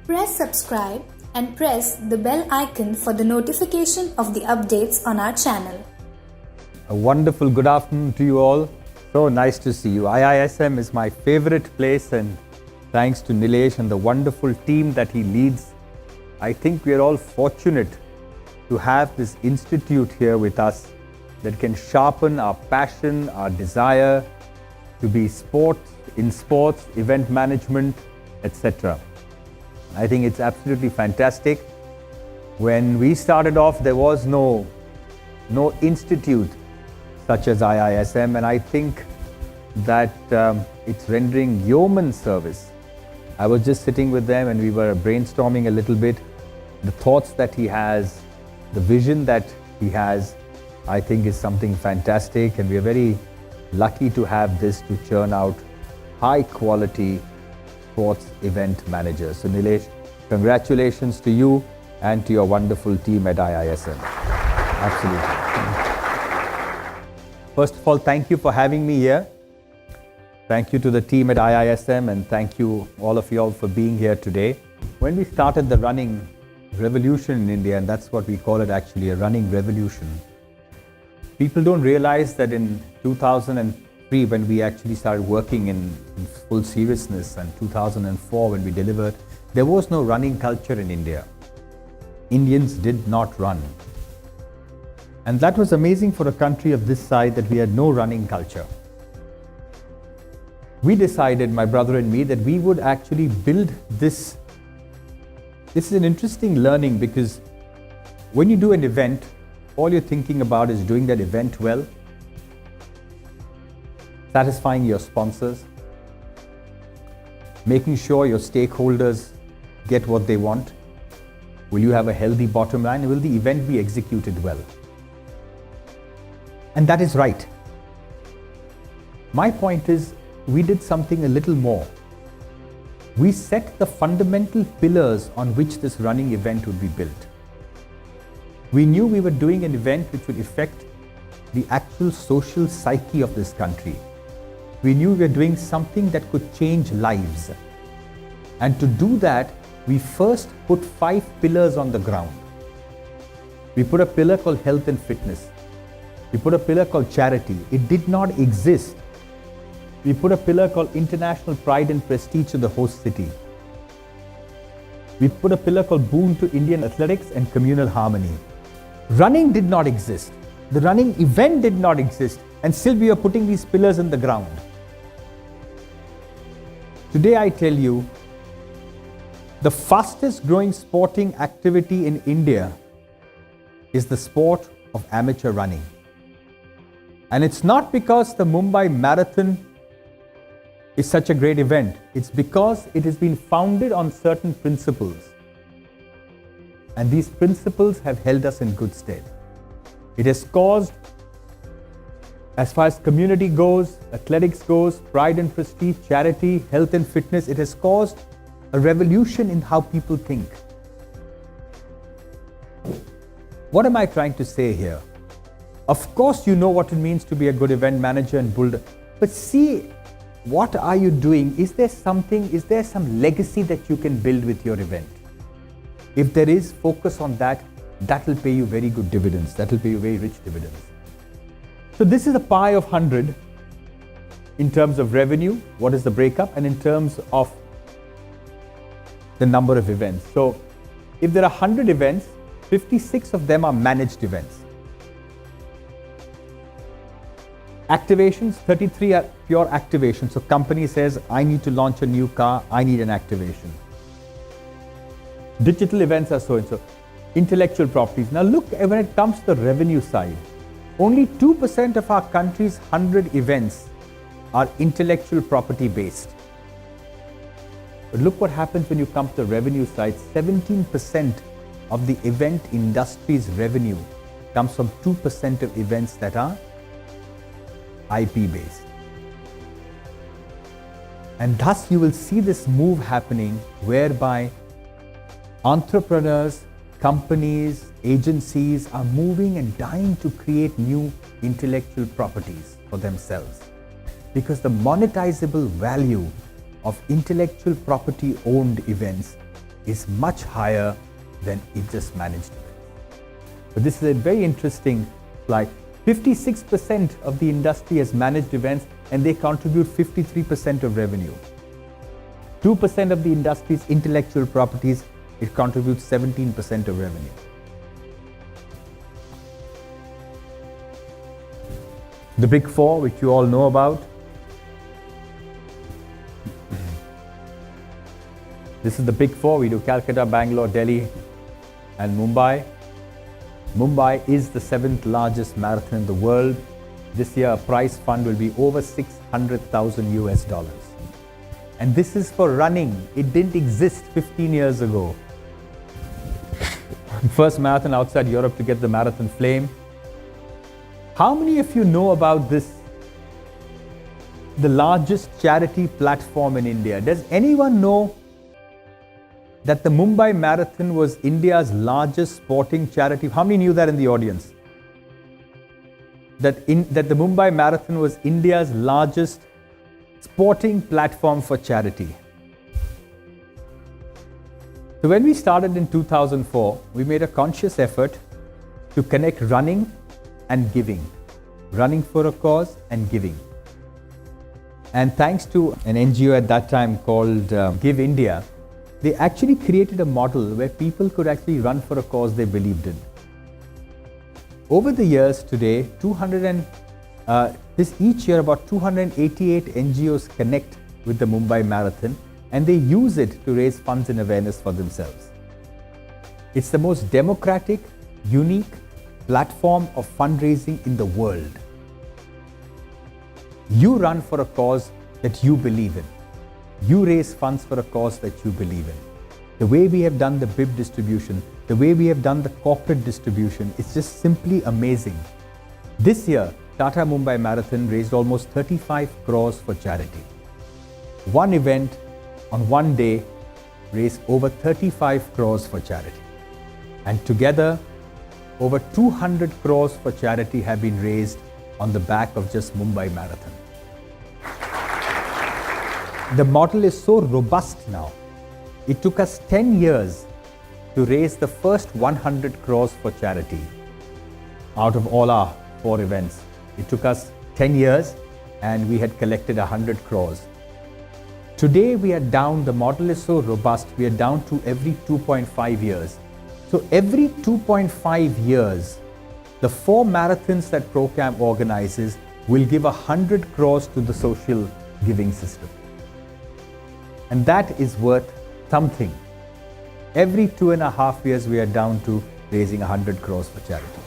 Press subscribe and press the bell icon for the notification of the updates on our channel. A wonderful good afternoon to you all. So nice to see you. IISM is my favorite place, and thanks to Nilesh and the wonderful team that he leads, I think we are all fortunate to have this institute here with us that can sharpen our passion, our desire to be in sports, event management, etc. I think it's absolutely fantastic. When we started off, there was no institute such as IISM, and I think that it's rendering yeoman service. I was just sitting with them and we were brainstorming a little bit. The thoughts that he has, the vision that he has, I think is something fantastic, and we are very lucky to have this to churn out high quality sports event managers. So Nilesh, congratulations to you and to your wonderful team at IISM. Absolutely. First of all, thank you for having me here. Thank you to the team at IISM, and thank you all of you all for being here today. When we started the running revolution in India, and that's what we call it actually, a running revolution, people don't realize that in 2003, when we actually started working in full seriousness, and 2004 when we delivered, there was no running culture in India. Indians did not run. And that was amazing for a country of this size, that we had no running culture. We decided, my brother and me, that we would actually build this. This is an interesting learning, because when you do an event, all you're thinking about is doing that event well, satisfying your sponsors, making sure your stakeholders get what they want. Will you have a healthy bottom line? Will the event be executed well? And that is right. My point is, we did something a little more. We set the fundamental pillars on which this running event would be built. We knew we were doing an event which would affect the actual social psyche of this country. We knew we were doing something that could change lives. And to do that, we first put 5 pillars on the ground. We put a pillar called health and fitness. We put a pillar called charity. It did not exist. We put a pillar called international pride and prestige to the host city. We put a pillar called boon to Indian athletics and communal harmony. Running did not exist. The running event did not exist, and still we are putting these pillars in the ground. Today I tell you, the fastest growing sporting activity in India is the sport of amateur running. And it's not because the Mumbai Marathon is such a great event. It's because it has been founded on certain principles. And these principles have held us in good stead. It has caused, as far as community goes, athletics goes, pride and prestige, charity, health and fitness, it has caused a revolution in how people think. What am I trying to say here? Of course, you know what it means to be a good event manager and builder, but see, what are you doing? Is there some legacy that you can build with your event? If there is, focus on that. That will pay you very good dividends. That will pay you very rich dividends. So this is a pie of 100 in terms of revenue. What is the breakup? And in terms of the number of events. So if there are 100 events, 56 of them are managed events. Activations, 33 are pure activations. So company says, I need to launch a new car, I need an activation. Digital events are so and so. Intellectual properties. Now look, when it comes to the revenue side, only 2% of our country's 100 events are intellectual property based. But look what happens when you come to the revenue side. 17% of the event industry's revenue comes from 2% of events that are IP based. And thus you will see this move happening whereby entrepreneurs, companies, agencies are moving and dying to create new intellectual properties for themselves. Because the monetizable value of intellectual property owned events is much higher than it just managed events. But this is a very interesting slide. 56% of the industry has managed events and they contribute 53% of revenue. 2% of the industry's intellectual properties, it contributes 17% of revenue. The big four, which you all know about. This is the big four. We do Calcutta, Bangalore, Delhi, and Mumbai. Mumbai is the 7th largest marathon in the world. This year, a prize fund will be over $600,000 US. And this is for running. It didn't exist 15 years ago. First marathon outside Europe to get the marathon flame. How many of you know about this? The largest charity platform in India. Does anyone know that the Mumbai Marathon was India's largest sporting charity? How many knew that in the audience? That the Mumbai Marathon was India's largest sporting platform for charity. So when we started in 2004, we made a conscious effort to connect running and giving. Running for a cause and giving. And thanks to an NGO at that time called Give India, they actually created a model where people could actually run for a cause they believed in. Over the years today, each year about 288 NGOs connect with the Mumbai Marathon and they use it to raise funds and awareness for themselves. It's the most democratic, unique platform of fundraising in the world. You run for a cause that you believe in. You raise funds for a cause that you believe in. The way we have done the bib distribution, the way we have done the corporate distribution, it's just simply amazing. This year, Tata Mumbai Marathon raised almost 35 crores for charity. One event on one day raised over 35 crores for charity. And together, over 200 crores for charity have been raised on the back of just Mumbai Marathon. The model is so robust now. It took us 10 years to raise the first 100 crores for charity out of all our 4 events. It took us 10 years and we had collected 100 crores. Today we are down, the model is so robust, we are down to every 2.5 years. So every 2.5 years, the 4 marathons that Procam organizes will give 100 crores to the social giving system. And that is worth something. Every 2.5 years, we are down to raising 100 crores for charity.